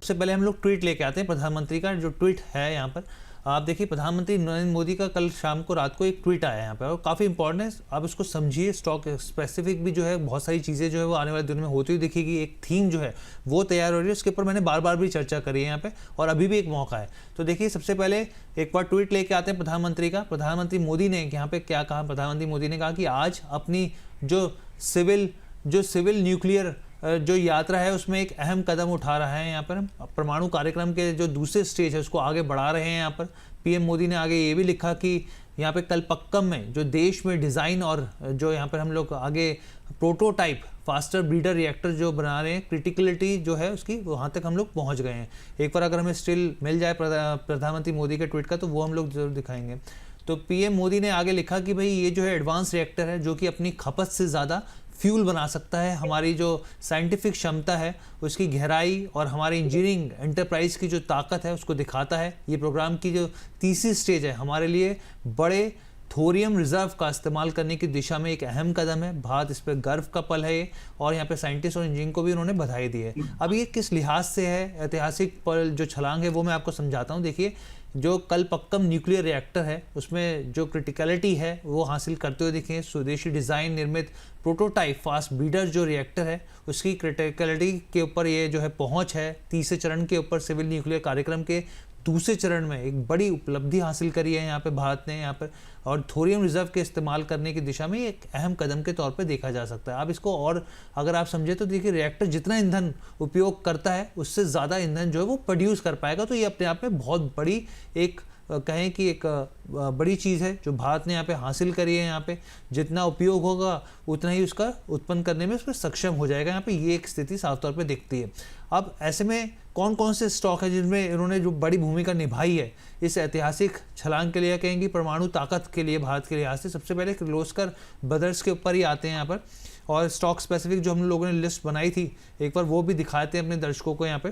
सबसे पहले हम लोग ट्वीट लेके आते हैं प्रधानमंत्री का। जो ट्वीट है यहाँ पर आप देखिए, प्रधानमंत्री नरेंद्र मोदी का कल शाम को रात को एक ट्वीट आया यहाँ पर और काफ़ी इंपॉर्टेंट है। आप उसको समझिए। स्टॉक स्पेसिफिक भी जो है बहुत सारी चीज़ें जो है वो आने वाले दिनों में होती हुई दिखेगी। एक थीम जो है वो तैयार हो रही है, उसके ऊपर मैंने बार बार भी चर्चा करी है यहाँ पे और अभी भी एक मौका है। तो देखिए, सबसे पहले एक बार ट्वीट लेके आते हैं प्रधानमंत्री का। प्रधानमंत्री मोदी ने यहाँ पे क्या कहा? प्रधानमंत्री मोदी ने कहा कि आज अपनी जो सिविल न्यूक्लियर जो यात्रा है उसमें एक अहम कदम उठा रहा है। यहाँ पर परमाणु कार्यक्रम के जो दूसरे स्टेज है उसको आगे बढ़ा रहे हैं। यहाँ पर पीएम मोदी ने आगे ये भी लिखा कि यहाँ पे कलपक्कम में जो देश में डिज़ाइन और जो यहाँ पर हम लोग आगे प्रोटोटाइप फास्टर ब्रीडर रिएक्टर जो बना रहे हैं, क्रिटिकलिटी जो है उसकी वहाँ तक हम लोग पहुँच गए हैं। एक बार अगर हमें स्टिल मिल जाए प्रधानमंत्री मोदी के ट्वीट का तो वो हम लोग जरूर दिखाएंगे। तो पीएम मोदी ने आगे लिखा कि भाई ये जो है एडवांस रिएक्टर है जो कि अपनी खपत से ज़्यादा फ्यूल बना सकता है। हमारी जो साइंटिफिक क्षमता है उसकी गहराई और हमारी इंजीनियरिंग एंटरप्राइज की जो ताकत है उसको दिखाता है। ये प्रोग्राम की जो तीसरी स्टेज है हमारे लिए बड़े थोरियम रिजर्व का इस्तेमाल करने की दिशा में एक अहम कदम है। भारत इस पर गर्व का पल है ये, और यहाँ पे साइंटिस्ट और इंजीनियर को भी उन्होंने बधाई दी है। अब ये किस लिहाज से है ऐतिहासिक पल जो छलांग है वो मैं आपको समझाता हूँ। देखिए, जो कलपक्कम न्यूक्लियर रिएक्टर है उसमें जो क्रिटिकलिटी है वो हासिल करते हुए दिखे। स्वदेशी डिज़ाइन निर्मित प्रोटोटाइप फास्ट ब्रीडर जो रिएक्टर है उसकी क्रिटिकलिटी के ऊपर ये जो है पहुंच है। तीसरे चरण के ऊपर सिविल न्यूक्लियर कार्यक्रम के दूसरे चरण में एक बड़ी उपलब्धि हासिल करी है यहाँ पे भारत ने यहाँ पर, और थोरियम रिजर्व के इस्तेमाल करने की दिशा में एक अहम कदम के तौर पे देखा जा सकता है। आप इसको और अगर आप समझे तो देखिए, रिएक्टर जितना ईंधन उपयोग करता है उससे ज़्यादा ईंधन जो है वो प्रोड्यूस कर पाएगा। तो ये अपने आप में बहुत बड़ी एक कहें कि एक बड़ी चीज़ है जो भारत ने यहाँ पे हासिल करी है। यहाँ पे जितना उपयोग होगा उतना ही उसका उत्पन्न करने में उसमें सक्षम हो जाएगा। यहाँ पे ये एक स्थिति साफ तौर पे दिखती है। अब ऐसे में कौन कौन से स्टॉक है जिनमें इन्होंने जो बड़ी भूमिका निभाई है इस ऐतिहासिक छलांग के लिए, कहेंगे परमाणु ताकत के लिए भारत के लिहाज से? सबसे पहले किर्लोस्कर ब्रदर्स के ऊपर ही आते हैं यहाँ पर, और स्टॉक स्पेसिफिक जो हम लोगों ने लिस्ट बनाई थी एक बार वो भी दिखाते हैं अपने दर्शकों को यहाँ पे।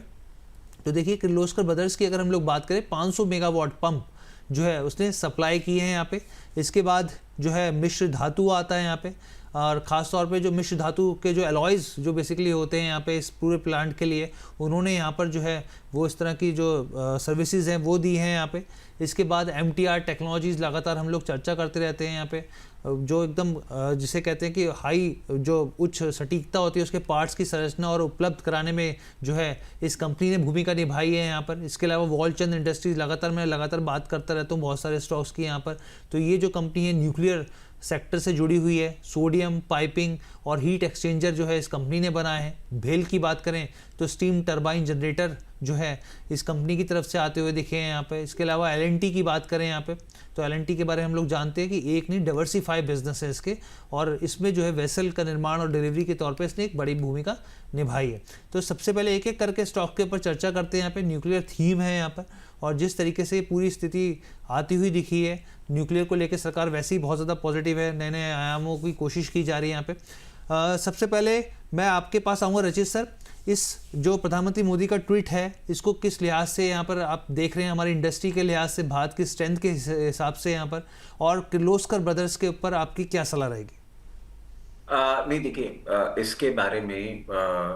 तो देखिए, किर्लोस्कर ब्रदर्स की अगर हम लोग बात करें 500 मेगावाट पंप जो है उसने सप्लाई की है यहाँ पे। इसके बाद जो है मिश्र धातु आता है यहाँ पे, और ख़ास तौर पे जो मिश्र धातु के जो एलॉयज़ जो बेसिकली होते हैं यहाँ पे इस पूरे प्लांट के लिए, उन्होंने यहाँ पर जो है वो इस तरह की जो सर्विसेज हैं वो दी हैं यहाँ पे। इसके बाद MTR टेक्नोलॉजीज़ लगातार हम लोग चर्चा करते रहते हैं यहाँ पे, जो एकदम जिसे कहते हैं कि हाई जो उच्च सटीकता होती है उसके पार्ट्स की संरचना और उपलब्ध कराने में जो है इस कंपनी ने भूमिका निभाई है यहाँ पर। इसके अलावा वॉलचंद इंडस्ट्रीज़ मैं लगातार बात करता रहता हूँ बहुत सारे स्टॉक्स की यहाँ पर। तो ये जो कंपनी है न्यूक्लियर सेक्टर से जुड़ी हुई है। सोडियम पाइपिंग और हीट एक्सचेंजर जो है इस कंपनी ने बनाया है। भेल की बात करें तो स्टीम टरबाइन जनरेटर जो है इस कंपनी की तरफ से आते हुए दिखे हैं यहाँ पे। इसके अलावा LNT की बात करें यहाँ पे तो LNT के बारे में हम लोग जानते हैं कि एक नहीं डाइवर्सिफाई बिजनेस है इसके, और इसमें जो है वेसल का निर्माण और डिलीवरी के तौर पे इसने एक बड़ी भूमिका निभाई है। तो सबसे पहले एक एक करके स्टॉक के ऊपर चर्चा करते हैं। यहाँ पे न्यूक्लियर थीम है यहाँ पर, और जिस तरीके से पूरी स्थिति आती हुई दिखी है न्यूक्लियर को लेकर सरकार वैसे ही बहुत ज़्यादा पॉजिटिव है। नए नए आयामों की कोशिश की जा रही है यहाँ पे। सबसे पहले मैं आपके पास आऊँगा रचित सर, इस जो प्रधानमंत्री मोदी का ट्वीट है इसको किस लिहाज से यहाँ पर आप देख रहे हैं, हमारी इंडस्ट्री के लिहाज से, भारत की स्ट्रेंथ के हिसाब से यहाँ पर, और किर्लोस्कर ब्रदर्स के ऊपर आपकी क्या सलाह रहेगी? नहीं देखिए, इसके बारे में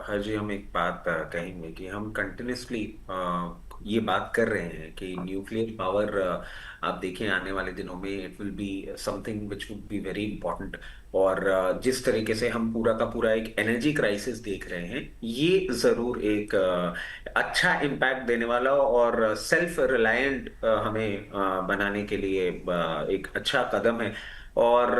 हर जी हम एक बात कहेंगे कि हम कंटिन्यूसली ये बात कर रहे हैं कि न्यूक्लियर पावर आप देखें आने वाले दिनों में it will be something which would be very important. और जिस तरीके से हम पूरा का पूरा एक एनर्जी क्राइसिस देख रहे हैं ये जरूर एक अच्छा इम्पैक्ट देने वाला और सेल्फ रिलायंट हमें बनाने के लिए एक अच्छा कदम है। और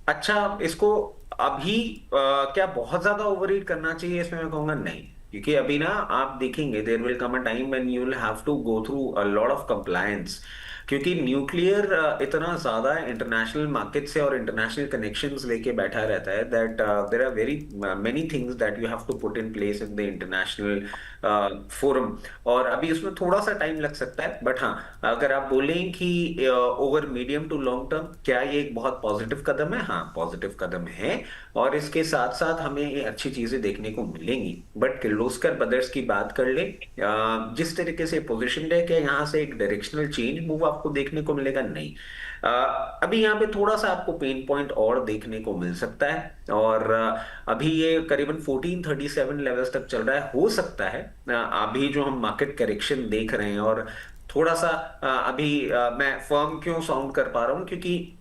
अच्छा, इसको अभी क्या बहुत ज्यादा ओवरईट करना चाहिए इसमें मैं कहूंगा नहीं, क्योंकि अभी ना आप देखेंगे there will come a time when you will have to go through a lot of compliance, क्योंकि न्यूक्लियर इतना ज्यादा इंटरनेशनल मार्केट से और इंटरनेशनल कनेक्शंस लेके बैठा रहता है that there are very many things that you have to put in place in the international forum, और अभी उसमें थोड़ा सा टाइम लग सकता है। बट हाँ, अगर आप बोलें कि over medium to long term क्या ये एक बहुत पॉजिटिव कदम है, हाँ पॉजिटिव कदम है, और इसके साथ साथ हमें ये अच्छी चीजें देखने को मिलेंगी। बट किर्लोस्कर ब्रदर्स की बात कर ले, जिस तरीके से पोजिशन है कि यहाँ से एक डायरेक्शनल चेंज मूव आपको देखने को मिलेगा, नहीं। अभी यहाँ पे थोड़ा सा आपको पेन पॉइंट और देखने को मिल सकता है, और अभी ये करीबन 1437 लेवल्स तक चल रहा है। हो सकता है अभी जो हम मार्केट करेक्शन देख रहे हैं, और थोड़ा सा अभी मैं फर्म क्यों साउंड कर पा रहा हूँ, क्योंकि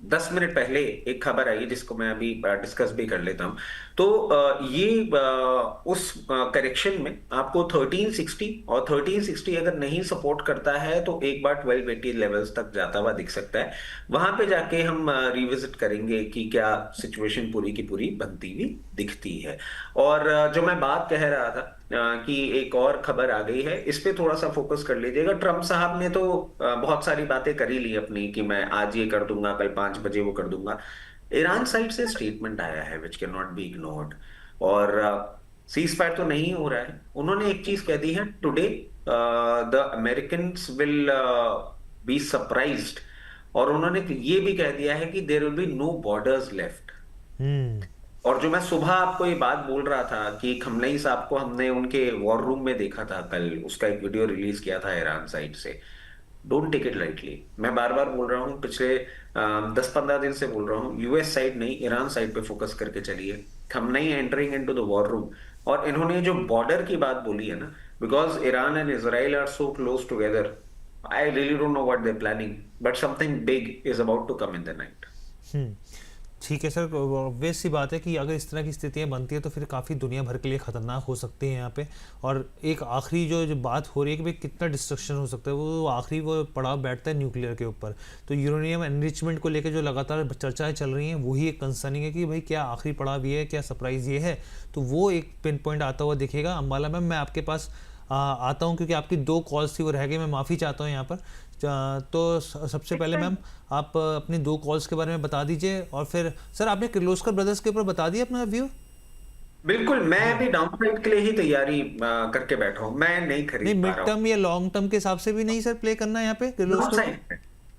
10 मिनट पहले एक खबर आई जिसको मैं अभी डिस्कस भी कर लेता हूं। तो ये उस करेक्शन में आपको 1360 और 1360 अगर नहीं सपोर्ट करता है तो एक बार 1280 लेवल्स तक जाता हुआ दिख सकता है। वहां पे जाके हम रिविजिट करेंगे कि क्या सिचुएशन पूरी की पूरी बनती हुई दिखती है। और जो मैं बात कह रहा था कि एक और खबर आ गई है, इस पे थोड़ा सा फोकस कर लीजिएगा। ट्रम्प साहब ने तो बहुत सारी बातें कर ही ली अपनी, कि मैं आज ये कर दूंगा, कल 5 बजे वो कर दूंगा। ईरान साइड से स्टेटमेंट आया है which can not be ignored, और सीज फायर तो नहीं हो रहा है। उन्होंने एक चीज कह दी है, today the Americans will be surprised, और उन्होंने ये भी कह दिया है कि there will be no borders left. Hmm. और जो मैं सुबह आपको ये बात बोल रहा था कि खमनई साहब को हमने उनके वॉर रूम में देखा था कल, उसका एक वीडियो रिलीज किया था ईरान साइड से। Don't take it lightly. मैं बार बार बोल रहा हूँ, पिछले 10-15 दिन से बोल रहा हूँ, यूएस साइड नहीं, ईरान साइड पे फोकस करके चलिए। Khamenei entering into the war room, और इन्होंने जो बॉर्डर की बात बोली है ना, because Iran and Israel are so close together, I really don't know what they planning, but something big is about to come in the night. Hmm. ठीक है सर, ऑब्वियस सी बात है कि अगर इस तरह की स्थितियाँ बनती है तो फिर काफ़ी दुनिया भर के लिए ख़तरनाक हो सकती है यहाँ पे। और एक आखिरी जो बात हो रही है कि भाई कितना डिस्ट्रक्शन हो सकता है, वो आखिरी वो पड़ाव बैठता है न्यूक्लियर के ऊपर। तो यूरेनियम एनरिचमेंट को लेकर जो लगातार चर्चाएं चल रही हैं, वही एक कंसर्निंग है कि भाई क्या आखिरी पड़ाव ये है, क्या सरप्राइज़ ये है। तो वो एक पिन पॉइंट आता हुआ दिखेगा। अम्बाला मैम, मैं आपके पास आता हूँ क्योंकि आपकी 2 कॉल्स थी वो रह गई, मैं माफ़ी चाहता हूँ यहाँ पर। तो सबसे पहले मैम आप अपनी 2 कॉल्स के बारे में बता दीजिए, और फिर सर आपने किर्लोस्कर ब्रदर्स के ऊपर बता दिया अपना व्यू। बिल्कुल, मैं हाँ। भी डाउन साइड के लिए ही तैयारी करके बैठा हूँ, मैं नहीं नहीं, खरीद पा मिड रहा हूँ। टर्म या लॉन्ग टर्म के हिसाब से भी नहीं सर प्ले करना है यहाँ पे डाउन किर्लोस्कर को। साइड पे,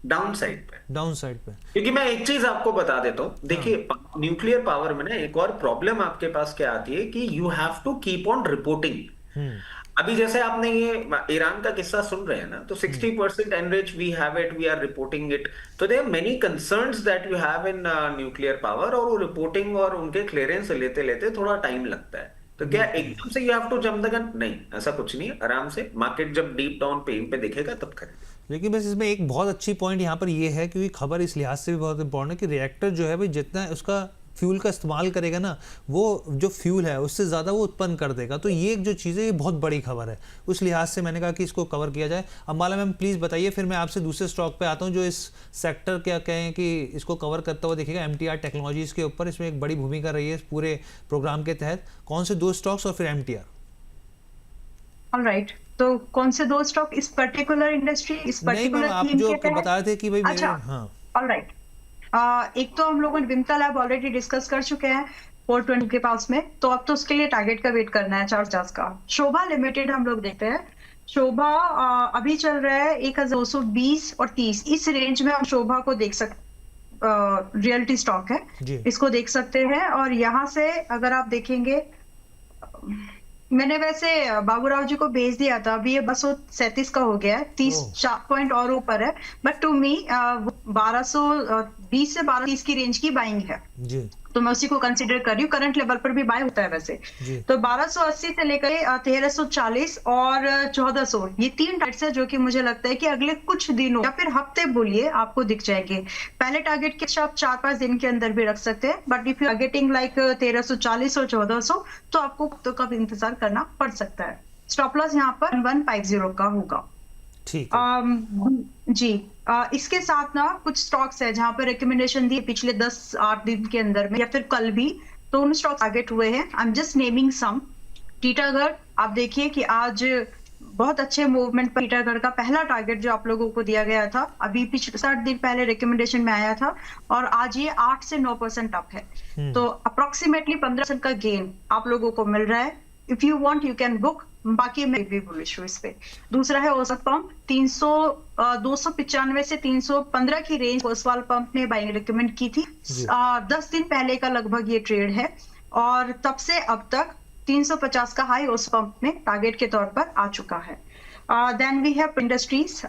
डाउन साइड पे। डाउन साइड पे। क्योंकि मैं एक चीज आपको बता देता हूँ, हाँ। देखिए न्यूक्लियर पावर में ना एक और प्रॉब्लम आपके पास क्या आती है कि you have to keep on reporting. Hmm. अभी जैसे आपने ये ईरान का किस्सा सुन रहे हैं ना, तो hmm. 60% enrich we have it, we are reporting it. तो there many concerns that you have in nuclear power, और वो रिपोर्टिंग और उनके क्लियरेंस लेते लेते थोड़ा टाइम लगता है। तो क्या बिल्कुल। एकदम से you have to jump the gun? नहीं, ऐसा कुछ नहीं है। आराम से मार्केट जब डीप डाउन पेन पे दिखेगा तब खरीदें। लेकिन बस इसमें एक बहुत अच्छी पॉइंट यहाँ पर ये है, क्योंकि खबर इस लिहाज से भी बहुत इंपॉर्टेंट है कि रिएक्टर जो है भाई जितना उसका फ्यूल का इस्तेमाल करेगा ना, वो जो फ्यूल है उससे ज़्यादा वो उत्पन्न कर देगा। तो ये जो चीज़ है ये बहुत बड़ी खबर है, उस लिहाज से मैंने कहा कि इसको कवर किया जाए। अम्बाला मैम प्लीज़ बताइए, फिर मैं आपसे दूसरे स्टॉक पे आता हूँ जो इस सेक्टर क्या कहें कि इसको कवर करता हुआ दिखेगा, MTR टेक्नोलॉजीज़ के ऊपर। इसमें एक बड़ी भूमिका रही है इस पूरे प्रोग्राम के तहत। कौन से 2 स्टॉक्स और फिर MTR? ऑलराइट, तो कौन से 2 स्टॉक इस पर्टिकुलर इंडस्ट्री, इस नहीं मैम, पर्टिकुलर आप थीम जो के तहत? बता रहे थे कि भाई मेरे, अच्छा, हाँ। ऑलराइट। एक तो हम लोगों ने विमता लैब ऑलरेडी डिस्कस कर चुके हैं 420 के पास में, तो अब तो उसके लिए टारगेट का वेट करना है 450 का। शोभा लिमिटेड हम लोग देखते हैं। शोभा अभी चल रहा है 1220 और 30, इस रेंज में हम शोभा को देख सकते। रियलिटी स्टॉक है, जी। इसको देख सकते हैं। और यहाँ से अगर आप देखेंगे, मैंने वैसे बाबूराव जी को भेज दिया था, अभी ये 237 का हो गया है, 30 ओह। पॉइंट और ऊपर है। बट टू मी 1220 से 1230 की रेंज की बाइंग है, जी। तो मैं उसी को कंसीडर कर रही हूँ। करंट लेवल पर भी बाय होता है वैसे। जी। तो 1280 से लेकर 1340 और 1400, ये 3 टारगेट्स है जो कि मुझे लगता है कि अगले कुछ दिनों या फिर हफ्ते बोलिए आपको दिख जाएंगे। पहले टारगेट के आप 4-5 दिन के अंदर भी रख सकते हैं, but if you are getting like 1340 और 1400 तो आपको तो कब इंतजार करना पड़ सकता है। स्टॉप लॉस यहाँ पर 1150 का होगा। ठीक है। जी। इसके साथ ना कुछ स्टॉक्स है जहां पर रिकमेंडेशन दी पिछले 10-8 दिन के अंदर में या फिर कल भी, तो उन स्टॉक्स टारगेट हुए हैं। आई एम जस्ट नेमिंग सम। टीटागढ़, आप देखिए कि आज बहुत अच्छे मूवमेंट पर टीटागढ़ का पहला टारगेट जो आप लोगों को दिया गया था, अभी पिछले 60 दिन पहले रिकमेंडेशन में आया था, और आज ये 8 से 9% अप है। तो अप्रोक्सीमेटली 15% का गेन आप लोगों को मिल रहा है। If you want you can book, बाकी मैं भी बुलिश हूँ इस पे। दूसरा है ओसवाल पंप, 295 से 315 की रेंज ओसवाल पंप ने बाइंग रिकमेंड की थी। 10 दिन पहले का लगभग ये ट्रेड है, और तब से अब तक 350 का हाई ओस पंप में टारगेट के तौर पर आ चुका है। Then we have industries,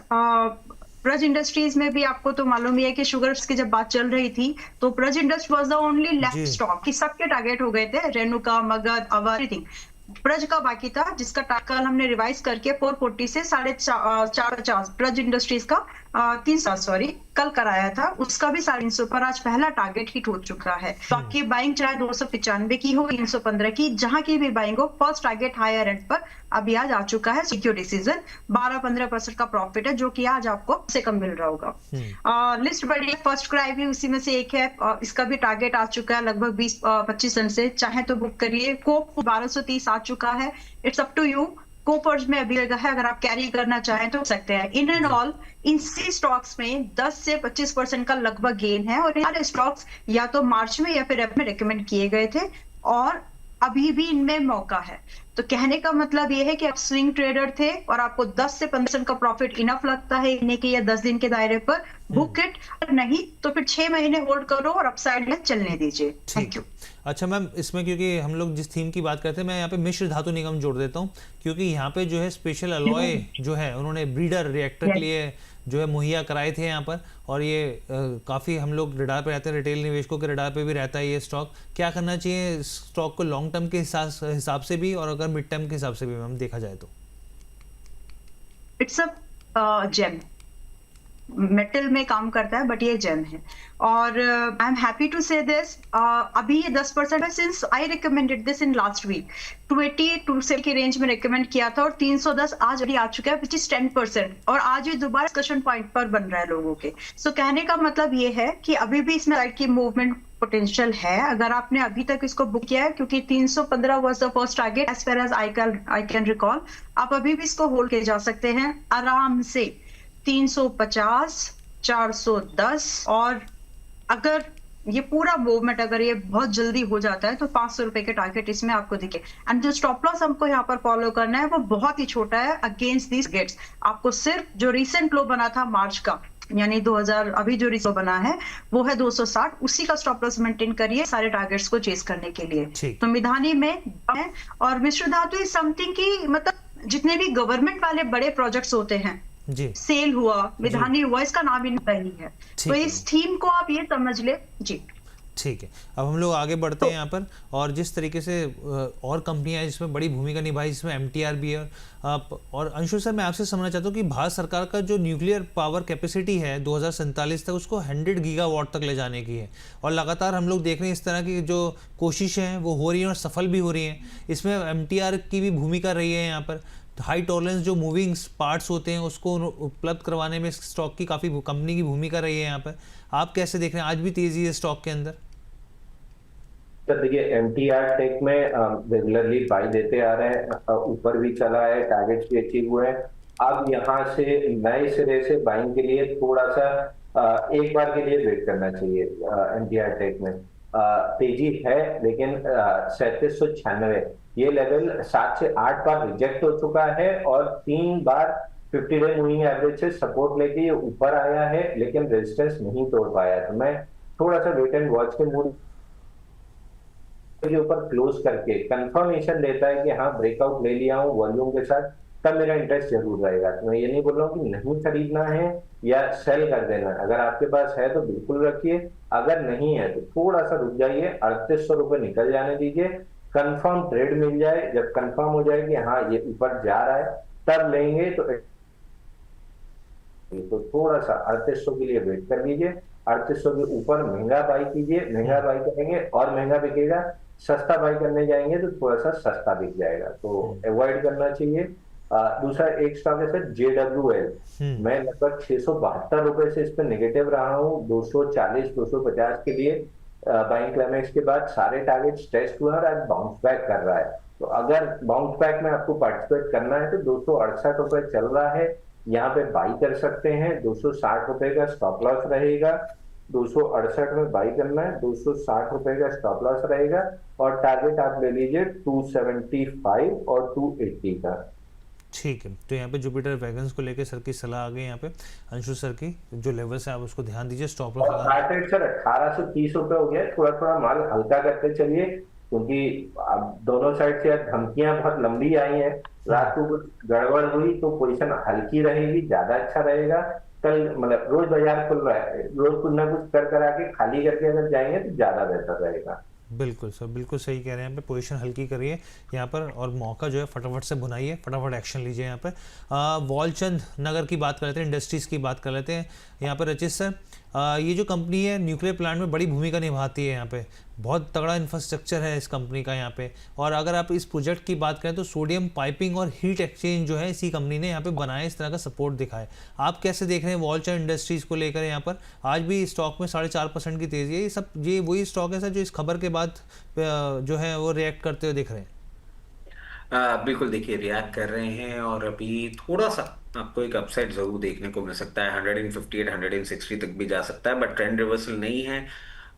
Praj industries में भी आपको तो मालूम ही है कि शुगर्स की जब बात चल रही थी तो Praj industry was the only left जी स्टॉक कि सबके टारगेट हो गए थे, रेणुका, मगध, अवर, एवरीथिंग। प्रज का बाकी था जिसका कल हमने रिवाइज करके 440 से 450 प्रज इंडस्ट्रीज का 300 सॉरी कल कराया था, उसका भी 350 पर आज पहला टारगेट हिट हो चुका है। बाकी बाइंग चाहे 295 की हो, 315 की, जहां की भी बाइंग हो, फर्स्ट टारगेट हायर एंड पर अभी आज आ चुका है। सिक्योर डिसीजन 12-15% का प्रॉफिट है जो कि आज आपको से कम मिल रहा होगा। लिस्ट बड़ी है, फर्स्ट क्राई भी उसी में से एक है, इसका भी टारगेट आ चुका है लगभग 20-25 रन से, चाहे तो बुक करिए। कोप 1230 आ चुका है, इट्स अप टू यू। कोपर्स में अभी लगा है, अगर आप कैरी करना चाहें तो सकते हैं। इन एंड ऑल इन सी स्टॉक्स में 10 से 25% का लगभग गेन है और सारे स्टॉक्स या तो मार्च में या फिर अप्रैल में रिकमेंड किए गए थे और अभी भी इनमें मौका है। तो कहने का मतलब ये है कि आप स्विंग ट्रेडर थे और आपको 10 से 15% का प्रॉफिट इनफ लगता है इन्हें के या 10 दिन के दायरे पर, बुक इट, नहीं तो फिर 6 महीने होल्ड करो और अपसाइड में चलने दीजिए। Thank you. अच्छा मैम, इसमें क्योंकि हम लोग जिस थीम की बात करते हैं, मैं यहाँ पे मिश्र धातु निगम जोड़ देता हूँ क्योंकि यहाँ पे जो है स्पेशल अलॉय जो है उन्होंने ब्रीडर रिएक्टर के लिए जो है मुहैया कराए थे यहाँ पर, और ये काफ़ी हम लोग रडार पे रहते हैं, रिटेल निवेशकों के रडार पे भी रहता है ये स्टॉक। क्या करना चाहिए स्टॉक को लॉन्ग टर्म के हिसाब से भी और अगर मिड टर्म के हिसाब से भी मैम देखा जाए तो? इट्स अ जेम, मेटल में काम करता है बट ये जेम है और I am happy to say this. अभी ये 10% है since I recommended this in last week. 280-270 की रेंज में रिकमेंड किया था और 310 आज अभी आ चुका है विच इज 10% और आज ये दोबारा डिस्कशन पॉइंट पर बन रहा है लोगों के। सो कहने का मतलब ये है कि अभी भी इसमें राइट की मूवमेंट पोटेंशियल है अगर आपने अभी तक इसको बुक किया है, क्योंकि 315 was the first target as far as I can recall. आप अभी भी इसको होल्ड किए जा सकते हैं आराम से 350, 410 और अगर ये पूरा मूवमेंट अगर ये बहुत जल्दी हो जाता है तो 500 रुपए के टारगेट इसमें आपको दिखे। एंड जो स्टॉप लॉस हमको यहाँ पर फॉलो करना है वो बहुत ही छोटा है अगेंस्ट दीज गेट्स। आपको सिर्फ जो रिसेंट लो बना था मार्च का, यानी 2000 अभी जो रिसो बना है वो है 260, उसी का स्टॉप लॉस मेंटेन करिए सारे टारगेट्स को चेस करने के लिए। तो मिधानी में है और मिश्र धातु इज समथिंग की मतलब जितने भी गवर्नमेंट वाले बड़े प्रोजेक्ट्स होते हैं जी, सेल हुआ, मिधानी हुआ, इसका नाम ही नहीं है। तो इस थीम को आप ये समझ ले जी। ठीक है, अब हम लोग आगे बढ़ते हैं यहाँ पर, और जिस तरीके से और कंपनियां जिसमें बड़ी भूमिका निभाई, जिसमें एमटीआर भी है। और अंशु सर, मैं आपसे समझना चाहता हूँ कि भारत सरकार का जो न्यूक्लियर पावर कैपेसिटी है 2047 तक उसको 100 गीगावाट तक ले जाने की है, और लगातार हम लोग देख रहे हैं इस तरह की जो कोशिशें हैं वो हो रही हैं और सफल भी हो रही हैं। इसमें एमटीआर की भी भूमिका रही है यहाँ पर। हाई टॉलरेंस जो मूविंग पार्ट्स होते हैं उसको उपलब्ध करवाने में स्टॉक की काफ़ी कंपनी की भूमिका रही है यहाँ पर। आप कैसे देख रहे हैं, आज भी तेजी है स्टॉक के अंदर? तो देखिए एमटीआर टेक में रेगुलरली बाई देते आ रहे हैं, ऊपर भी चला है, टारगेट्स भी अचीव हुए हैं। अब यहाँ से नए सिरे से बाइंग के लिए थोड़ा सा एक बार के लिए वेट करना चाहिए। एमटीआर टेक में तेजी है लेकिन 3796 ये लेवल 7 से 8 बार रिजेक्ट हो चुका है और 3 बार 50 डे मूविंग एवरेज से सपोर्ट लेके ये ऊपर आया है लेकिन रेजिस्टेंस नहीं तोड़ पाया। तो मैं थोड़ा सा वेट एंड वॉच के मूड के ऊपर क्लोज करके कंफर्मेशन देता है कि हाँ ब्रेकआउट ले लिया हूँ वॉल्यूम के साथ, तब मेरा इंटरेस्ट जरूर रहेगा। तो मैं ये नहीं बोल रहा हूँ कि नहीं खरीदना है या सेल कर देना है। अगर आपके पास है तो बिल्कुल रखिए, अगर नहीं है तो थोड़ा सा रुक जाइए, 3800 रुपये निकल जाने दीजिए, कंफर्म ट्रेड मिल जाए। जब कंफर्म हो जाए कि हाँ ये ऊपर जा रहा है तब लेंगे। तो थोड़ा सा 3800 के लिए वेट कर लीजिए, 3800 के ऊपर महंगा बाई कीजिए। महंगा बाई करेंगे और महंगा बिकेगा, सस्ता बाई करने जाएंगे तो थोड़ा सा सस्ता बिक जाएगा, तो अवॉइड करना चाहिए। दूसरा एक स्टॉक है सर JWL, मैं लगभग 672 रुपए से इस पर नेगेटिव रहा हूँ। 240-250 के लिए बाइंग क्लाइमेक्स के बाद सारे टारगेट्स टेस्ट हुए और आज बाउंस बैक कर रहा है। तो अगर बाउंस बैक में आपको पार्टिसिपेट करना है तो 268 रुपए चल रहा है, यहाँ पे बाई कर सकते हैं। 260 रुपए का स्टॉप लॉस रहेगा, 268 में बाई करना है, 260 रुपए का स्टॉप लॉस रहेगा और टारगेट आप ले लीजिए 275 और 280 का। ठीक है, तो यहाँ पे जुपिटर वैगन्स को लेके सर की सलाह आ गई। यहाँ पे अंशु सर की जो लेवल्स है आप उसको ध्यान दीजिए। स्टॉप लॉस टारगेट सर 1830 रुपए हो गया, थोड़ा थोड़ा माल हल्का करते चलिए क्योंकि अब दोनों साइड से धमकियां बहुत लंबी आई हैं। रात को कुछ गड़बड़ हुई तो पोजीशन हल्की रहेगी, ज्यादा अच्छा रहेगा। कल मतलब रोज बाजार खुल रहा है, रोज कुछ ना कुछ कर करा के खाली करके अगर जाएंगे तो ज्यादा बेहतर रहेगा। बिल्कुल सर, बिल्कुल सही कह रहे हैं। यहाँ पे पोजीशन हल्की करिए यहाँ पर, और मौका जो है फटाफट से भुनाइए, फटाफट एक्शन लीजिए यहाँ पर। वॉलचंद नगर की बात कर लेते हैं, इंडस्ट्रीज़ की बात कर लेते हैं यहाँ पर। रचित सर, ये जो कंपनी है न्यूक्लियर प्लांट में बड़ी भूमिका निभाती है यहाँ पे, बहुत तगड़ा इंफ्रास्ट्रक्चर है इस कंपनी का यहाँ पे। और अगर आप इस प्रोजेक्ट की बात करें तो सोडियम पाइपिंग और हीट एक्सचेंज जो है इसी कंपनी ने यहाँ पे बनाया, इस तरह का सपोर्ट दिखाया। आप कैसे देख रहे हैं वॉलचंद इंडस्ट्रीज़ को लेकर यहाँ पर? आज भी स्टॉक में 4.5% की तेज़ी है। ये सब ये वही स्टॉक है सर जो इस खबर के बाद जो है वो रिएक्ट करते हुए दिख रहे हैं? बिल्कुल, देखिए रिएक्ट कर रहे हैं और अभी थोड़ा सा आपको एक अपसाइड जरूर देखने को मिल सकता है, 158 160 तक भी जा सकता है, बट ट्रेंड रिवर्सल नहीं है।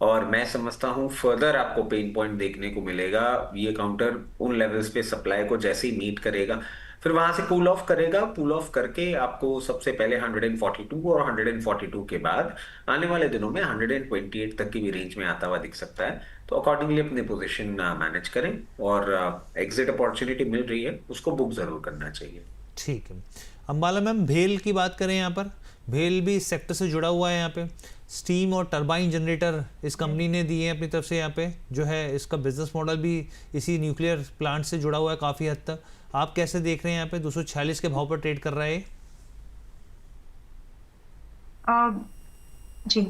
और मैं समझता हूँ फर्दर आपको पेन पॉइंट देखने को मिलेगा। ये काउंटर उन लेवल्स पे सप्लाई को जैसे ही मीट करेगा, फिर वहां से कूल ऑफ करेगा। कूल ऑफ करके आपको सबसे पहले 142 और 142 के बाद आने वाले दिनों में 128 तक की भी रेंज में आता हुआ दिख सकता है। तो अकॉर्डिंगली अपने पोजीशन मैनेज करें, और एग्जिट अपॉर्चुनिटी मिल रही है उसको बुक जरूर करना चाहिए। ठीक है। अंबाला मैम, भेल की बात करें यहाँ पर, भेल भी इस सेक्टर से जुड़ा हुआ है यहाँ पे। स्टीम और टरबाइन जनरेटर इस कंपनी ने दिए हैं अपनी तरफ से यहाँ पे, जो है इसका बिजनेस मॉडल भी इसी न्यूक्लियर प्लांट से जुड़ा हुआ है काफ़ी हद तक। आप कैसे देख रहे हैं यहाँ पे? 246 के भाव पर ट्रेड कर रहा है। जी,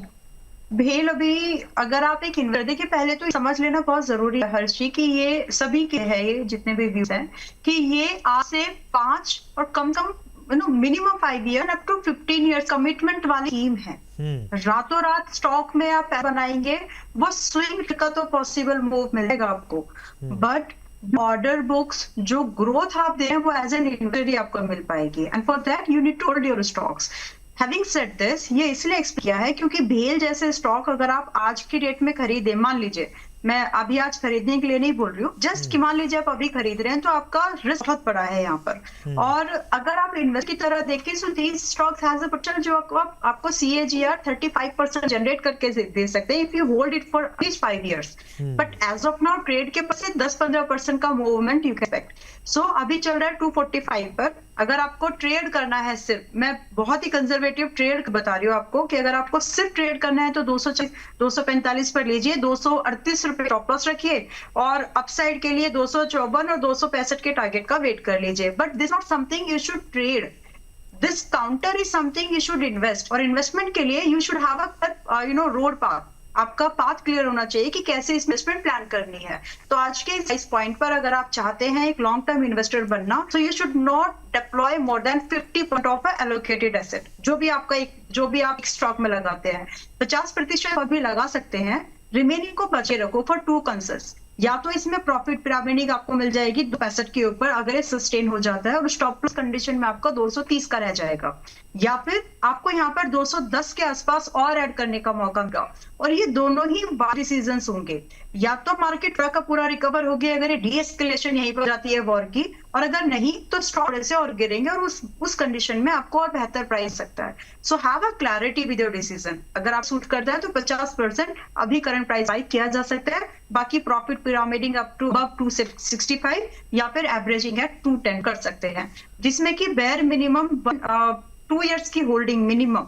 भेल अभी अगर आप एक इन्वेस्टर, देखिए पहले तो समझ लेना बहुत जरूरी है हर्षी कि ये सभी के है, ये जितने भी व्यूज हैं कि ये आज से 5 और कम minimum 5 year up to 15 year commitment वाली स्कीम है। रातों रात स्टॉक में आप बनाएंगे, वो स्विंग का तो पॉसिबल मूव मिलेगा आपको, बट ऑर्डर बुक्स जो ग्रोथ आप दे रहे हैं वो एज एन इन्वेस्टर ही आपको मिल पाएगी, and for that you need to hold your stocks. Having said this, ये इसलिए एक्सप्लेन किया है क्योंकि भेल जैसे स्टॉक अगर आप आज की डेट में खरीदे, मान लीजिए मैं अभी आज खरीदने के लिए नहीं बोल रही हूँ, जस्ट कि मान लीजिए आप अभी खरीद रहे हैं तो आपका रिस्क बहुत बड़ा है यहाँ पर। और अगर आप इन्वेस्ट की तरह देखें तो these stocks has a potential जो आपको CAGR 35% जनरेट करके दे सकते हैं if you hold it for at least 5 years. But as of now trade के पास 10-15% का movement you can expect. So अभी चल रहा है 245 पर। अगर आपको ट्रेड करना है, सिर्फ मैं बहुत ही कंजर्वेटिव ट्रेड बता रही हूँ आपको कि अगर आपको सिर्फ ट्रेड करना है तो 245 पर लीजिए, 238 रुपए स्टॉप लॉस रखिए, और अपसाइड के लिए 254 और 265 के टारगेट का वेट कर लीजिए। But this not something you should trade, this counter is something you should invest. और इन्वेस्टमेंट के लिए you should have a road path, आपका पाथ क्लियर होना चाहिए कि कैसे इन्वेस्टमेंट प्लान करनी है। तो आज के इस पॉइंट पर अगर आप चाहते हैं एक लॉन्ग टर्म इन्वेस्टर बनना, तो you should not deploy more than 50% of allocated asset. जो भी आप स्टॉक में लगाते हैं 50% अभी लगा सकते हैं, रिमेनिंग को बचे रखो फॉर 2 कंसेप्ट्स। या तो इसमें प्रॉफिट पिरामिड आपको मिल जाएगी 265 के ऊपर अगर ये सस्टेन हो जाता है और स्टॉप लॉस कंडीशन में आपका 230 का रह जाएगा, या फिर आपको यहाँ पर 210 के आसपास और ऐड करने का मौका मिलेगा। और ये दोनों ही डिसीजंस होंगे, या तो मार्केट पूरा का पूरा रिकवर हो गया अगर ये डीएस्केलेशन यहीं पर जाती है वॉर की, और अगर नहीं तो स्टॉक ऐसे और गिरेंगे और उस कंडीशन में आपको और बेहतर प्राइस सकता है। So have a clarity with your decision. अगर आप सूट करता है तो 50% अभी करंट प्राइस बाई किया जा सकता है, बाकी profit pyramiding up to above 265 या फिर एवरेजिंग एट 210 कर सकते हैं, जिसमें कि बेयर मिनिमम 2 इयर्स की holding minimum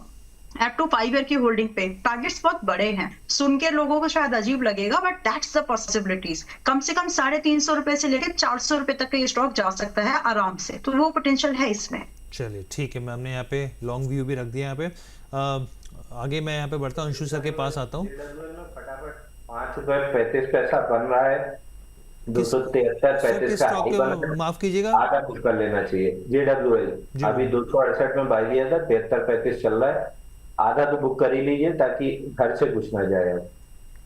at to 5 year की होल्डिंग पे टारगेट्स बहुत बड़े हैं। सुन के लोगों को शायद अजीब लगेगा, बट दैट्स द पॉसिबिलिटीज। कम से कम 350 रुपए से लेकर 400 रुपए तक का ये स्टॉक जा सकता है आराम से, तो वो पोटेंशियल है इसमें। चलिए ठीक है, मैं हमने यहाँ पे लॉन्ग व्यू भी रख दिया यहाँ पे। आगे मैं यहाँ पे बढ़ता हूँ, अंशु सर के पास आता हूँ। फटाफट 5 रुपए 35 पैसा बन रहा है, 273-35 का हाई बन रहा है, माफ कीजिएगा, आधा बुक कर लेना चाहिए। JWL अभी 268 में बाई लिया था, 73-35 चल रहा है, आधा तो बुक कर ही लीजिए ताकि घर से कुछ ना जाए।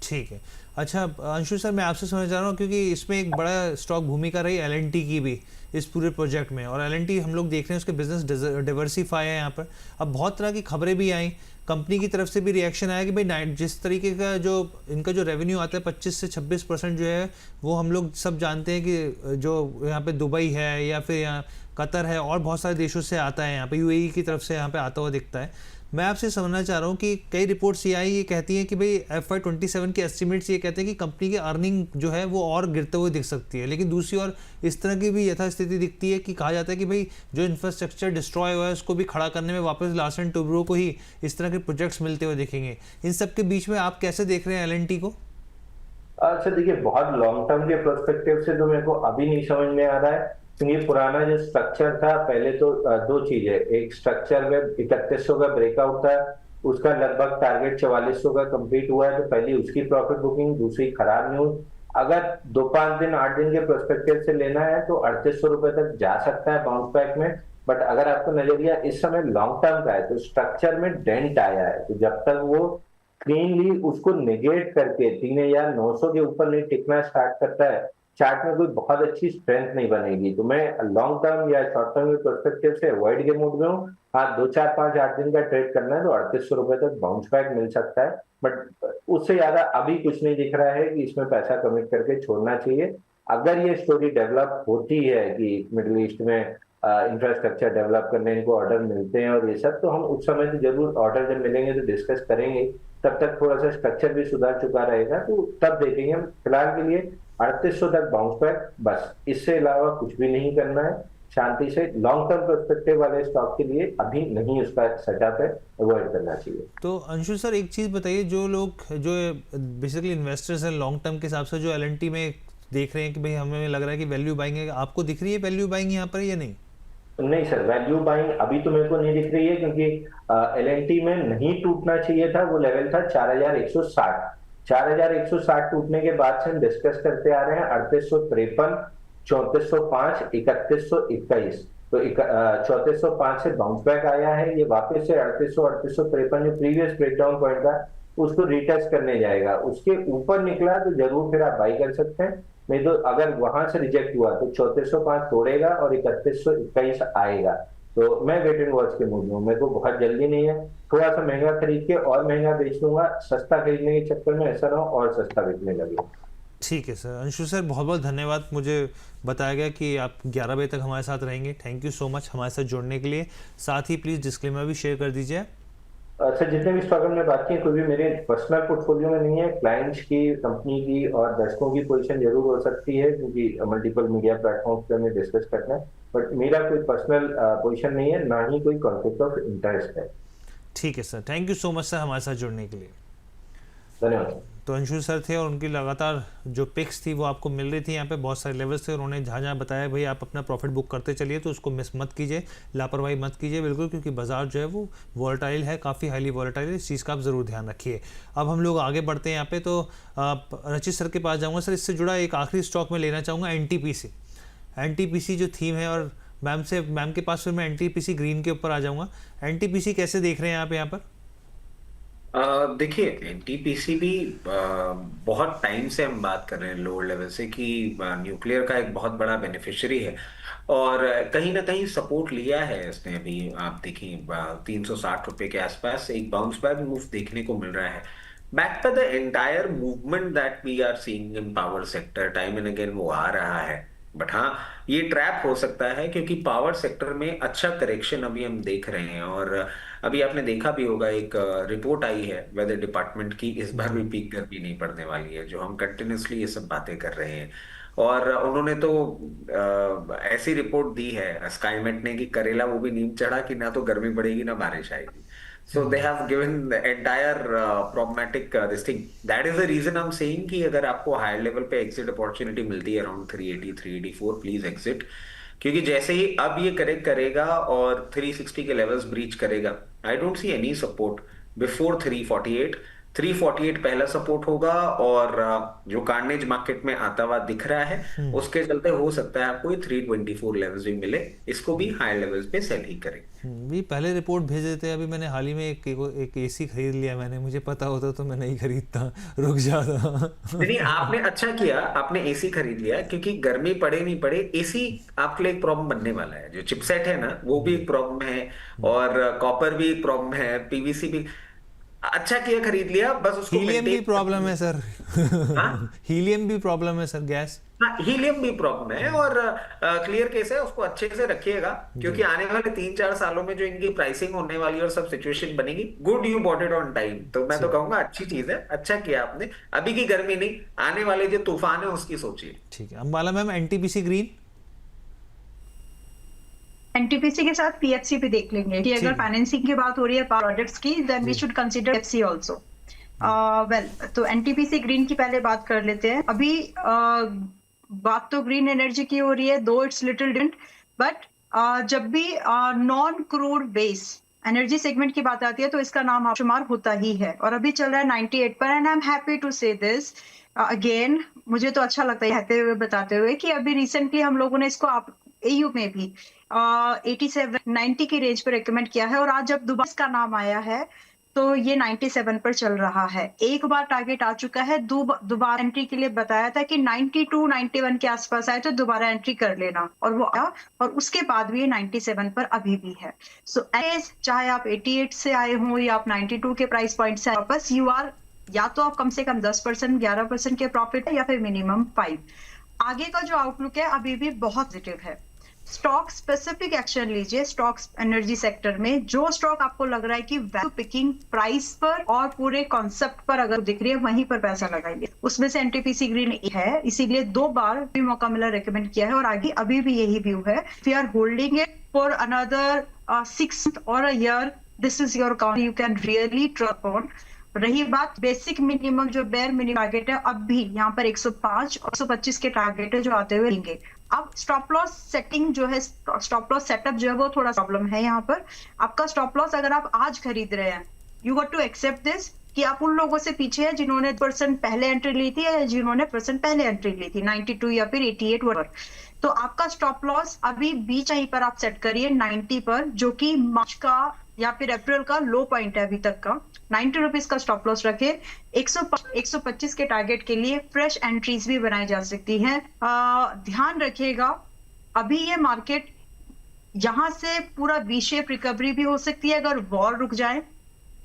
ठीक है। अच्छा अंशु सर, मैं आपसे समझ जा रहा हूँ क्योंकि इसमें एक बड़ा स्टॉक भूमिका रही L&T की भी इस पूरे प्रोजेक्ट में, और L&T हम लोग देख रहे हैं उसके बिजनेस डिवर्सिफाई है यहाँ पर। अब बहुत तरह की खबरें भी आई, कंपनी की तरफ से भी रिएक्शन आया कि भाई जिस तरीके का जो इनका जो रेवेन्यू आता है 25 से 26% जो है वो हम लोग सब जानते हैं कि जो यहाँ पे दुबई है या फिर यहाँ कतर है और बहुत सारे देशों से आता है, यहाँ पे UAE की तरफ से यहाँ पे आता हुआ दिखता है। मैं आपसे समझना चाह रहा हूँ कि कई रिपोर्ट्स ये आई, ये कहती हैं कि भाई FY27 के एस्टिमेट्स ये कहते हैं कि कंपनी की अर्निंग जो है वो और गिरते हुए दिख सकती है, लेकिन दूसरी ओर इस तरह की भी यथास्थिति दिखती है कि कहा जाता है कि भाई जो इंफ्रास्ट्रक्चर डिस्ट्रॉय हुआ है उसको भी खड़ा करने में वापस लार्सन टोब्रो को ही इस तरह के प्रोजेक्ट्स मिलते हुए दिखेंगे। इन सब के बीच में आप कैसे देख रहे हैं L&T को? अच्छा देखिए, बहुत लॉन्ग टर्म के पर्सपेक्टिव से तो मेरे को अभी नहीं समझ में आ रहा है, क्योंकि पुराना जो स्ट्रक्चर था, पहले तो दो चीजें, एक स्ट्रक्चर में 3100 का ब्रेकआउट था, उसका लगभग टारगेट 4400 का कंप्लीट हुआ है, तो पहली उसकी प्रॉफिट बुकिंग, दूसरी खराब न्यूज। अगर 2-5 दिन 8 दिन के पर्सपेक्टिव से लेना है तो 3800 रुपए तक जा सकता है बाउंस बैक में। बट अगर आपका नजरिया इस समय लॉन्ग टर्म का है तो स्ट्रक्चर में डेंट आया है, तो जब तक वो क्लीनली उसको नेगेट करके 3900 के ऊपर नहीं टिकना स्टार्ट करता है, चार्ट में कोई बहुत अच्छी स्ट्रेंथ नहीं बनेगी। तो मैं लॉन्ग टर्म या शॉर्ट टर्म के पर्सपेक्टिव से अवॉइड के मूड में हूँ। हाँ, 2-4-5-8 दिन का ट्रेड करना है तो 3800 रुपए तक बाउंस बैक मिल सकता है, बट उससे ज्यादा अभी कुछ नहीं दिख रहा है कि इसमें पैसा कमिट करके छोड़ना चाहिए। अगर ये स्टोरी डेवलप होती है कि मिडिल ईस्ट में इंफ्रास्ट्रक्चर डेवलप करने इनको ऑर्डर मिलते हैं और ये सब, तो हम उस समय तो जरूर ऑर्डर जब मिलेंगे तो डिस्कस करेंगे। तब तक थोड़ा सा स्ट्रक्चर भी सुधार चुका रहेगा तो तब देखेंगे। हम फिलहाल के लिए 3800 तक बाउंस बैक, बस इससे अलावा कुछ भी नहीं करना है। शांति से लॉन्ग टर्म पर्सपेक्टिव वाले स्टॉक के लिए अभी नहीं उसका सेटअप है, अवॉइड करना चाहिए। तो अंशु सर एक चीज़ बताइए, जो लोग जो बेसिकली इन्वेस्टर्स हैं लॉन्ग टर्म के हिसाब से जो L&T में देख रहे हैं कि भाई हमें लग रहा है कि वैल्यू बाइंग है, आपको दिख रही है वैल्यू बाइंग यहाँ पर या नहीं? नहीं सर, वैल्यू बाइंग अभी तो मेरे को नहीं दिख रही है, क्योंकि L&T में नहीं टूटना चाहिए था, वो लेवल था 4160। 4160 टूटने के बाद से हम डिस्कस करते आ रहे हैं 3853, 3405, 3121। तो 3405 से बाउंस बैक आया है, ये वापस से 3800, 3853 जो प्रीवियस ब्रेकडाउन पॉइंट था उसको रिटेस्ट करने जाएगा। उसके ऊपर निकला तो जरूर फिर आप बाई कर सकते हैं, नहीं तो अगर वहां से रिजेक्ट हुआ तो 3405 तोड़ेगा और 3121 आएगा। तो मैं वेट एंड वॉच के मूड में हूँ, मेरे को बहुत जल्दी नहीं है, थोड़ा सा महंगा खरीद के और महंगा बेच दूंगा, सस्ता खरीदने के चक्कर में ऐसा ना हो और सस्ता बिकने लगे। ठीक है सर। अंशु सर बहुत बहुत धन्यवाद, मुझे बताया गया कि आप 11 बजे तक हमारे साथ रहेंगे। थैंक यू सो मच हमारे साथ जुड़ने के लिए। साथ ही प्लीज़ डिस्क्लेमर भी शेयर कर दीजिए। सर, जितने भी स्टॉक हमने बात की कोई भी मेरे पर्सनल पोर्टफोलियो में नहीं है, क्लाइंट्स की, कंपनी की और दर्शकों की पोजीशन जरूर हो सकती है, क्योंकि मल्टीपल मीडिया प्लेटफॉर्म्स पे हमें डिस्कस करना है, बट मेरा कोई पर्सनल पोजीशन नहीं है, ना ही कोई कॉन्फ्लिक्ट ऑफ इंटरेस्ट है। ठीक है sir, thank you so much sir हमारे साथ जुड़ने के लिए। धन्यवाद। तो अंशु सर थे और उनकी लगातार जो पिक्स थी वो आपको मिल रही थी यहाँ पे बहुत सारे लेवल्स थे। उन्होंने जहाँ जहाँ बताया भाई आप अपना प्रॉफिट बुक करते चलिए, तो उसको मिस मत कीजिए, लापरवाही मत कीजिए बिल्कुल, क्योंकि बाजार जो है वो वॉलेटाइल है, काफ़ी हाईली वॉलेटाइल है, इस चीज़ का आप ज़रूर ध्यान रखिए। अब हम लोग आगे बढ़ते हैं यहाँ पे, तो रचित सर के पास जाऊँगा। सर, इससे जुड़ा एक आखिरी स्टॉक में लेना चाहूँगा NTPC जो थीम है, और मैम के पास फिर मैं NTPC ग्रीन के ऊपर आ जाऊँगा। NTPC कैसे देख रहे हैं आप यहाँ पर? देखिए, एनटीपीसी भी बहुत टाइम से हम बात कर रहे हैं लोअर लेवल से कि न्यूक्लियर का एक बहुत बड़ा बेनिफिशियरी है, और कहीं ना कहीं सपोर्ट लिया है इसने। अभी आप देखिए 360 रुपए के आसपास एक बाउंस बैक मूव देखने को मिल रहा है। बैक पर the entire movement that we are seeing in power sector time and again वो आ रहा है, बट हाँ ये ट्रैप हो सकता है, क्योंकि पावर सेक्टर में अच्छा करेक्शन अभी हम देख रहे हैं। और अभी आपने देखा भी होगा, एक रिपोर्ट आई है वेदर डिपार्टमेंट की, इस बार भी पीक गर्मी नहीं पड़ने वाली है, जो हम कंटिन्यूसली ये सब बातें कर रहे हैं। और उन्होंने तो ऐसी रिपोर्ट दी है स्काईमेट ने कि करेला वो भी नीम चढ़ा कि ना तो गर्मी पड़ेगी ना बारिश आएगी। So they have given the entire problematic this thing. That is the reason I'm saying कि अगर आपको हायर लेवल पे एग्जिट अपॉर्चुनिटी मिलती है अराउंड 380, 384, प्लीज एग्जिट, क्योंकि जैसे ही अब ये करेक्ट करेगा और 360 के लेवल्स ब्रीच करेगा, I don't see any support before 348। 348 पहला सपोर्ट होगा, और जो कार्नेज मार्केट में आता हुआ दिख रहा है उसके चलते हो सकता है आपको 324 लेवल्स भी मिले, इसको भी हाई लेवल्स पे सेल ही करें। भी पहले रिपोर्ट भेज देते हैं। अभी मैंने हाल ही में एक एसी खरीद लिया, मैंने, मुझे पता होता तो मैं नहीं खरीदता, रुक जाता। नहीं, आपने अच्छा किया, आपने एसी खरीद लिया, क्योंकि गर्मी पड़े नहीं पड़े एसी आपके लिए एक प्रॉब्लम बनने वाला है। जो चिपसेट है ना वो भी एक प्रॉब्लम है, और कॉपर भी एक प्रॉब्लम है, पीवीसी भी। अच्छा किया खरीद लिया, बस उसको हीलियम भी maintain प्रॉब्लम है सर। हाँ हीलियम भी प्रॉब्लम है सर, गैस। हाँ, हीलियम भी प्रॉब्लम है, और क्लियर केस है, उसको अच्छे से रखिएगा, क्योंकि आने वाले 3-4 सालों में जो इनकी प्राइसिंग होने वाली है और सब सिचुएशन बनेगी। Good you bought it on time, तो मैं तो कहूंगा अच्छी चीज है, अच्छा किया आपने। अभी की गर्मी नहीं, आने वाले जो तूफान है उसकी सोचिए। ठीक है, Ambala ma'am, NTPC green. NTPC के साथ पीएफसी भी देख लेंगे कि अगर ठीक है। फाइनेंसिंग की बात हो रही है प्रोजेक्ट्स की, then we should consider FC also. Well, तो एनटीपीसी ग्रीन की पहले बात कर लेते हैं। अभी बात तो ग्रीन एनर्जी की हो रही है, दो इट्स लिटिल डिफरेंट, बट जब भी non crude base energy segment की बात आती है तो इसका नाम शुमार होता ही है, और अभी चल रहा है 98 पर। And I am happy to say this again, मुझे तो अच्छा लगता है कहते हुए, बताते हुए कि अभी रिसेंटली हम लोगों ने इसको एयू में भी 87-90 की रेंज पर रिकमेंड किया है, और आज जब दोबारा इसका नाम आया है तो ये 97 पर चल रहा है। एक बार टारगेट आ चुका है, दोबारा एंट्री के लिए बताया था कि 92-91 के आसपास आए तो दोबारा एंट्री कर लेना, और वो आया, और उसके बाद भी ये 97 पर अभी भी है। सो चाहे आप 88 से आए हो या आप 92 के प्राइस पॉइंट से वापस, यू आर, या तो आप कम से कम 10%, 11% के प्रॉफिट है, या फिर मिनिमम 5। आगे का जो आउटलुक है अभी भी बहुत पॉजिटिव है। स्टॉक स्पेसिफिक एक्शन लीजिए। स्टॉक्स एनर्जी सेक्टर में जो स्टॉक आपको लग रहा है कि वैल्यू पिकिंग प्राइस पर और पूरे कॉन्सेप्ट पर अगर दिख रही है, वहीं पर पैसा लगाइए। उसमें से एनटीपीसी ग्रीन है, इसीलिए 2 बार भी मौका मिला, रेकमेंड किया है, और आगे अभी भी यही व्यू है। We are holding it for another 6 और a year, this is your account, you can really trust on. रही बात बेसिक मिनिमम, जो बेयर मिनिमम टारगेट है, अब भी यहाँ पर 105 और 125 के टारगेट है जो आते हुए रहेंगे। अब स्टॉप लॉस सेटिंग जो है, स्टॉप लॉस सेटअप जो है, वो थोड़ा प्रॉब्लम है यहाँ पर। आपका स्टॉप लॉस अगर आप आज खरीद रहे हैं, you got to accept this कि आप उन लोगों से पीछे हैं जिन्होंने % पहले एंट्री ली थी, या जिन्होंने % पहले एंट्री ली थी 92 या फिर 88 पर। तो आपका स्टॉप लॉस अभी बीच यहीं पर आप सेट करिए 90 पर, जो कि मार्च का या फिर अप्रैल का लो पॉइंट है अभी तक का। 90 रुपीज का स्टॉप लॉस रखे। 125 के टारगेट के लिए फ्रेश एंट्रीज भी बनाई जा सकती हैं। ध्यान रखिएगा, अभी ये मार्केट यहां से पूरा वी शेप रिकवरी भी हो सकती है अगर वॉर रुक जाए,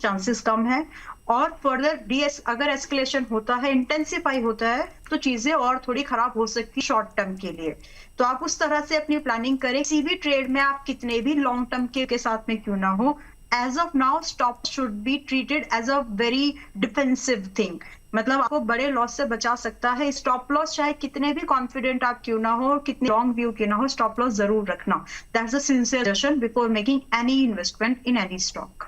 चांसेस कम है, और फर्दर अगर एस्केलेशन होता है, इंटेंसिफाई होता है, तो चीजें और थोड़ी खराब हो सकती है शॉर्ट टर्म के लिए। तो आप उस तरह से अपनी प्लानिंग करें। किसी भी ट्रेड में आप कितने भी लॉन्ग टर्म के साथ में क्यों ना हो, as of now stop should be treated as a very defensive thing, मतलब आपको बड़े लॉस से बचा सकता है स्टॉप लॉस। चाहे कितने भी कॉन्फिडेंट आप क्यों ना हो, कितने लॉन्ग व्यू क्यों ना हो, स्टॉप लॉस जरूर रखना। That's a sincere suggestion before making any investment in any stock.